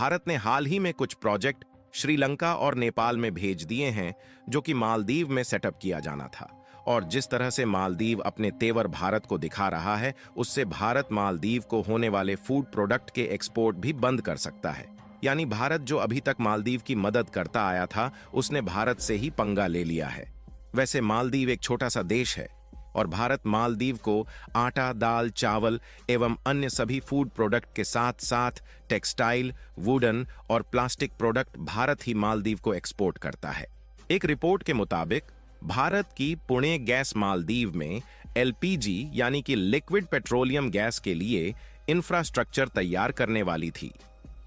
भारत ने हाल ही में कुछ प्रोजेक्ट श्रीलंका और नेपाल में भेज दिए हैं जो कि मालदीव में सेटअप किया जाना था। और जिस तरह से मालदीव अपने तेवर भारत को दिखा रहा है, उससे भारत मालदीव को होने वाले फूड प्रोडक्ट के एक्सपोर्ट भी बंद कर सकता है। यानी भारत जो अभी तक मालदीव की मदद करता आया था, उसने भारत से ही पंगा ले लिया है। वैसे मालदीव एक छोटा सा देश है और भारत मालदीव को आटा, दाल, चावल एवं अन्य सभी फूड प्रोडक्ट के साथ साथ टेक्सटाइल, वुडन और प्लास्टिक प्रोडक्ट भारत ही मालदीव को एक्सपोर्ट करता है। एक रिपोर्ट के मुताबिक भारत की पुणे गैस मालदीव में एलपीजी यानी कि लिक्विड पेट्रोलियम गैस के लिए इंफ्रास्ट्रक्चर तैयार करने वाली थी,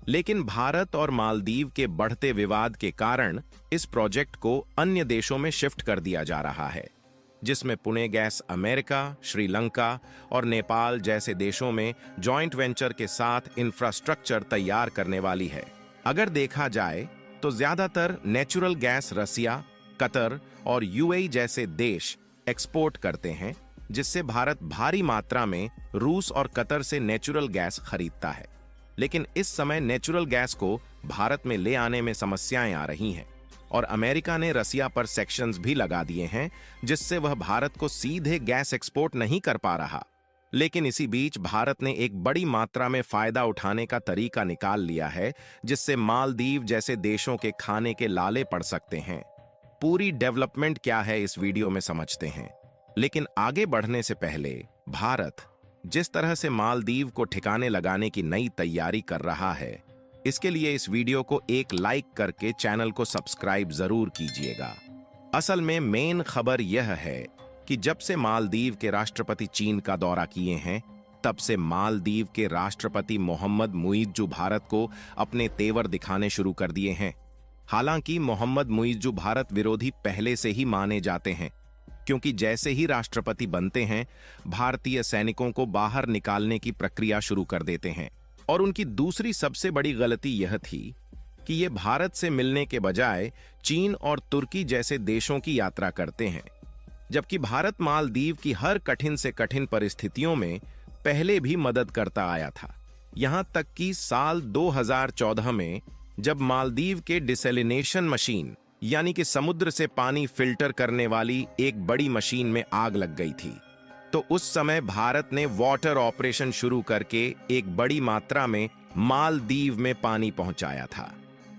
लेकिन भारत और मालदीव के बढ़ते विवाद के कारण इस प्रोजेक्ट को अन्य देशों में शिफ्ट कर दिया जा रहा है, जिसमें पुणे गैस अमेरिका, श्रीलंका और नेपाल जैसे देशों में जॉइंट वेंचर के साथ इंफ्रास्ट्रक्चर तैयार करने वाली है। अगर देखा जाए तो ज्यादातर नेचुरल गैस रसिया, कतर और यूएई जैसे देश एक्सपोर्ट करते हैं, जिससे भारत भारी मात्रा में रूस और कतर से नेचुरल गैस खरीदता है। लेकिन इस समय नेचुरल गैस को भारत में ले आने में समस्याएं आ रही हैं और अमेरिका ने रसिया पर सेक्शंस भी लगा दिए हैं, जिससे वह भारत को सीधे गैस एक्सपोर्ट नहीं कर पा रहा। लेकिन इसी बीच भारत ने एक बड़ी मात्रा में फायदा उठाने का तरीका निकाल लिया है, जिससे मालदीव जैसे देशों के खाने के लाले पड़ सकते हैं। पूरी डेवलपमेंट क्या है इस वीडियो में समझते हैं, लेकिन आगे बढ़ने से पहले भारत जिस तरह से मालदीव को ठिकाने लगाने की नई तैयारी कर रहा है, इसके लिए इस वीडियो को एक लाइक करके चैनल को सब्सक्राइब जरूर कीजिएगा। असल में मेन खबर यह है कि जब से मालदीव के राष्ट्रपति चीन का दौरा किए हैं, तब से मालदीव के राष्ट्रपति मोहम्मद मुइज्जू भारत को अपने तेवर दिखाने शुरू कर दिए हैं। हालांकि मोहम्मद मुइज्जू भारत विरोधी पहले से ही माने जाते हैं, क्योंकि जैसे ही राष्ट्रपति बनते हैं, भारतीय सैनिकों को बाहर निकालने की प्रक्रिया शुरू कर देते हैं। और उनकी दूसरी सबसे बड़ी गलती यह थी कि ये भारत से मिलने के बजाय चीन और तुर्की जैसे देशों की यात्रा करते हैं, जबकि भारत मालदीव की हर कठिन से कठिन परिस्थितियों में पहले भी मदद करता आया था। यहां तक कि साल 2014 में जब मालदीव के डिसैलिनेशन मशीन यानी कि समुद्र से पानी फिल्टर करने वाली एक बड़ी मशीन में आग लग गई थी, तो उस समय भारत ने वाटर ऑपरेशन शुरू करके एक बड़ी मात्रा में मालदीव में पानी पहुंचाया था।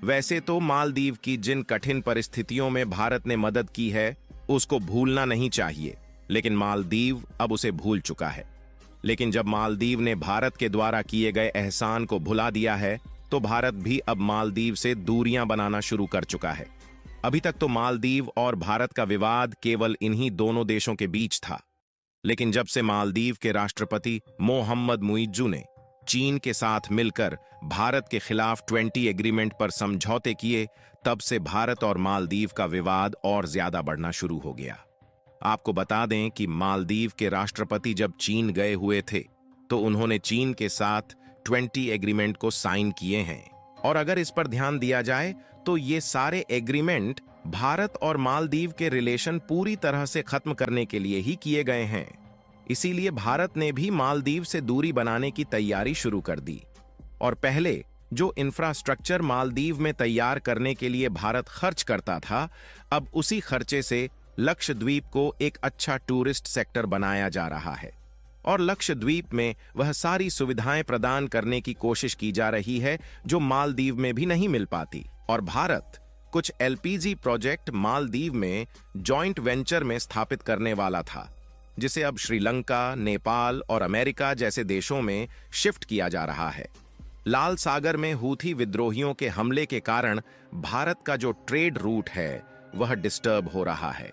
वैसे तो मालदीव की जिन कठिन परिस्थितियों में भारत ने मदद की है, उसको भूलना नहीं चाहिए, लेकिन मालदीव अब उसे भूल चुका है। लेकिन जब मालदीव ने भारत के द्वारा किए गए एहसान को भुला दिया है, तो भारत भी अब मालदीव से दूरियां बनाना शुरू कर चुका है। अभी तक तो मालदीव और भारत का विवाद केवल इन्हीं दोनों देशों के बीच था, लेकिन जब से मालदीव के राष्ट्रपति मोहम्मद मुइज्जू ने चीन के साथ मिलकर भारत के खिलाफ 20 एग्रीमेंट पर समझौते किए, तब से भारत और मालदीव का विवाद और ज्यादा बढ़ना शुरू हो गया। आपको बता दें कि मालदीव के राष्ट्रपति जब चीन गए हुए थे, तो उन्होंने चीन के साथ 20 एग्रीमेंट को साइन किए हैं। और अगर इस पर ध्यान दिया जाए तो ये सारे एग्रीमेंट भारत और मालदीव के रिलेशन पूरी तरह से खत्म करने के लिए ही किए गए हैं। इसीलिए भारत ने भी मालदीव से दूरी बनाने की तैयारी शुरू कर दी और पहले जो इंफ्रास्ट्रक्चर मालदीव में तैयार करने के लिए भारत खर्च करता था, अब उसी खर्चे से लक्षद्वीप को एक अच्छा टूरिस्ट सेक्टर बनाया जा रहा है और लक्षद्वीप में वह सारी सुविधाएं प्रदान करने की कोशिश की जा रही है जो मालदीव में भी नहीं मिल पाती। और भारत कुछ एलपीजी प्रोजेक्ट मालदीव में जॉइंट वेंचर में स्थापित करने वाला था, जिसे अब श्रीलंका, नेपाल और अमेरिका जैसे देशों में शिफ्ट किया जा रहा है। लाल सागर में हूथी विद्रोहियों के हमले के कारण भारत का जो ट्रेड रूट है, वह डिस्टर्ब हो रहा है।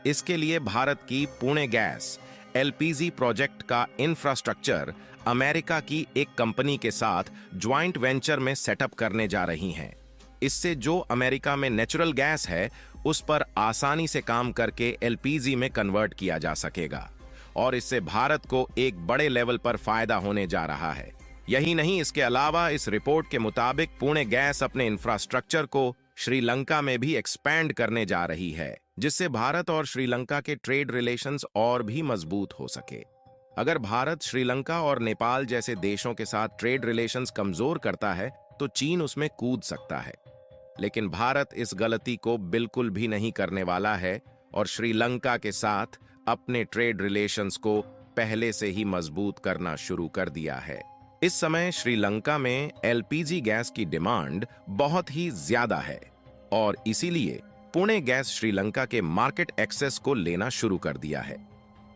इसके लिए भारत की पुणे गैस एलपीजी प्रोजेक्ट का इंफ्रास्ट्रक्चर अमेरिका की एक कंपनी के साथ ज्वाइंट वेंचर में सेटअप करने जा रही हैं। इससे जो अमेरिका में नेचुरल गैस है, उस पर आसानी से काम करके एलपीजी में कन्वर्ट किया जा सकेगा और इससे भारत को एक बड़े लेवल पर फायदा होने जा रहा है। यही नहीं, इसके अलावा इस रिपोर्ट के मुताबिक पुणे गैस अपने इंफ्रास्ट्रक्चर को श्रीलंका में भी एक्सपैंड करने जा रही है, जिससे भारत और श्रीलंका के ट्रेड रिलेशंस और भी मजबूत हो सके। अगर भारत श्रीलंका और नेपाल जैसे देशों के साथ ट्रेड रिलेशंस कमजोर करता है, तो चीन उसमें कूद सकता है। लेकिन भारत इस गलती को बिल्कुल भी नहीं करने वाला है और श्रीलंका के साथ अपने ट्रेड रिलेशंस को पहले से ही मजबूत करना शुरू कर दिया है। इस समय श्रीलंका में एलपीजी गैस की डिमांड बहुत ही ज्यादा है और इसीलिए पुणे गैस श्रीलंका के मार्केट एक्सेस को लेना शुरू कर दिया है।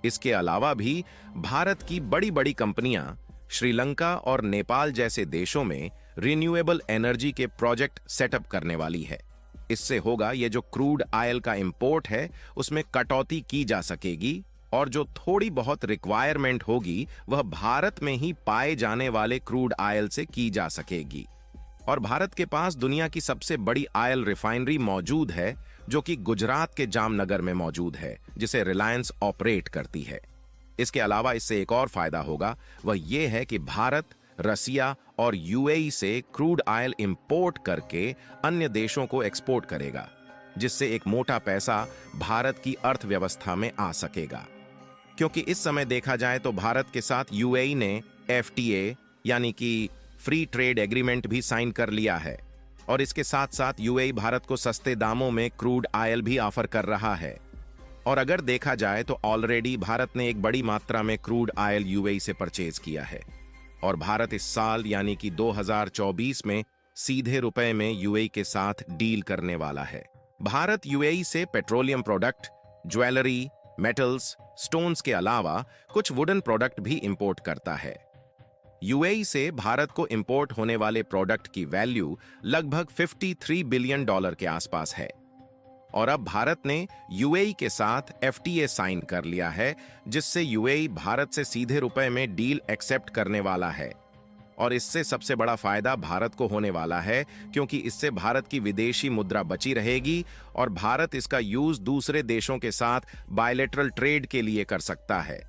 इसके अलावा भी भारत की बड़ी बड़ी कंपनियां श्रीलंका और नेपाल जैसे देशों में रिन्यूएबल एनर्जी के प्रोजेक्ट सेटअप करने वाली है। इससे होगा ये जो क्रूड ऑयल का इंपोर्ट है उसमें कटौती की जा सकेगी और जो थोड़ी बहुत रिक्वायरमेंट होगी वह भारत में ही पाए जाने वाले क्रूड ऑयल से की जा सकेगी। और भारत के पास दुनिया की सबसे बड़ी ऑयल रिफाइनरी मौजूद है जो कि गुजरात के जामनगर में मौजूद है, जिसे रिलायंस ऑपरेट करती है। इसके अलावा इससे एक और फायदा होगा, वह यह है कि भारत रसिया और यूएई से क्रूड ऑयल इंपोर्ट करके अन्य देशों को एक्सपोर्ट करेगा, जिससे एक मोटा पैसा भारत की अर्थव्यवस्था में आ सकेगा। क्योंकि इस समय देखा जाए तो भारत के साथ यूएई ने एफटीए यानी कि फ्री ट्रेड एग्रीमेंट भी साइन कर लिया है और इसके साथ साथ यूएई भारत को सस्ते दामों में क्रूड ऑयल भी ऑफर कर रहा है। और अगर देखा जाए तो ऑलरेडी भारत ने एक बड़ी मात्रा में क्रूड ऑयल यूएई से परचेज किया है और भारत इस साल यानी कि 2024 में सीधे रुपए में यूएई के साथ डील करने वाला है। भारत यूएई से petroleum product, jewellery, metals, stones के अलावा कुछ वुडन प्रोडक्ट भी इंपोर्ट करता है। यूएई से भारत को इंपोर्ट होने वाले प्रोडक्ट की वैल्यू लगभग $53 बिलियन के आसपास है। और अब भारत ने यूएई के साथ एफटीए साइन कर लिया है, जिससे यूएई भारत से सीधे रुपए में डील एक्सेप्ट करने वाला है। और इससे सबसे बड़ा फायदा भारत को होने वाला है, क्योंकि इससे भारत की विदेशी मुद्रा बची रहेगी और भारत इसका यूज दूसरे देशों के साथ बायलैटरल ट्रेड के लिए कर सकता है।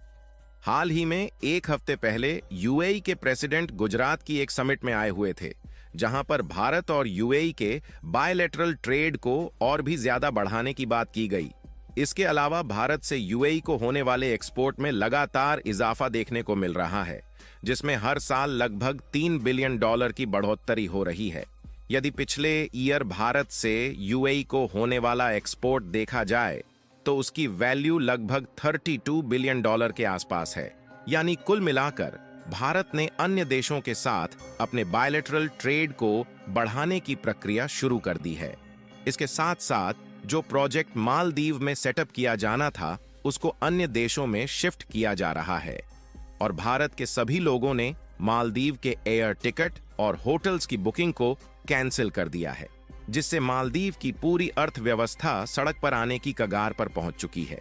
हाल ही में एक हफ्ते पहले यूएई के प्रेसिडेंट गुजरात की एक समिट में आए हुए थे, जहां पर भारत और यूएई के बायलैटरल ट्रेड को और भी ज्यादा बढ़ाने की बात की गई। इसके अलावा भारत से यूएई को होने वाले एक्सपोर्ट में लगातार इजाफा देखने को मिल रहा है, जिसमें हर साल लगभग $3 बिलियन की बढ़ोतरी हो रही है। यदि पिछले ईयर भारत से यूएई को होने वाला एक्सपोर्ट देखा जाए तो उसकी वैल्यू लगभग $32 बिलियन के आसपास है। यानी कुल मिलाकर भारत ने अन्य देशों के साथ अपने बायलैटरल ट्रेड को बढ़ाने की प्रक्रिया शुरू कर दी है। इसके साथ साथ जो प्रोजेक्ट मालदीव में सेटअप किया जाना था उसको अन्य देशों में शिफ्ट किया जा रहा है और भारत के सभी लोगों ने मालदीव के एयर टिकट और होटल्स की बुकिंग को कैंसिल कर दिया है, जिससे मालदीव की पूरी अर्थव्यवस्था सड़क पर आने की कगार पर पहुंच चुकी है।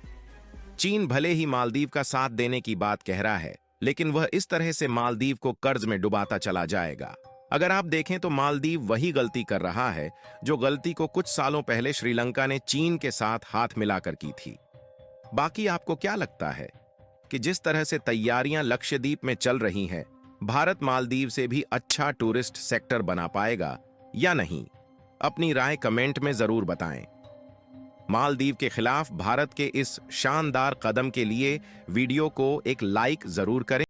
चीन भले ही मालदीव का साथ देने की बात कह रहा है, लेकिन वह इस तरह से मालदीव को कर्ज में डुबाता चला जाएगा। अगर आप देखें तो मालदीव वही गलती कर रहा है जो गलती को कुछ सालों पहले श्रीलंका ने चीन के साथ हाथ मिलाकर की थी। बाकी आपको क्या लगता है कि जिस तरह से तैयारियां लक्षद्वीप में चल रही हैं, भारत मालदीव से भी अच्छा टूरिस्ट सेक्टर बना पाएगा या नहीं? अपनी राय कमेंट में जरूर बताएं। मालदीव के खिलाफ भारत के इस शानदार कदम के लिए वीडियो को एक लाइक जरूर करें।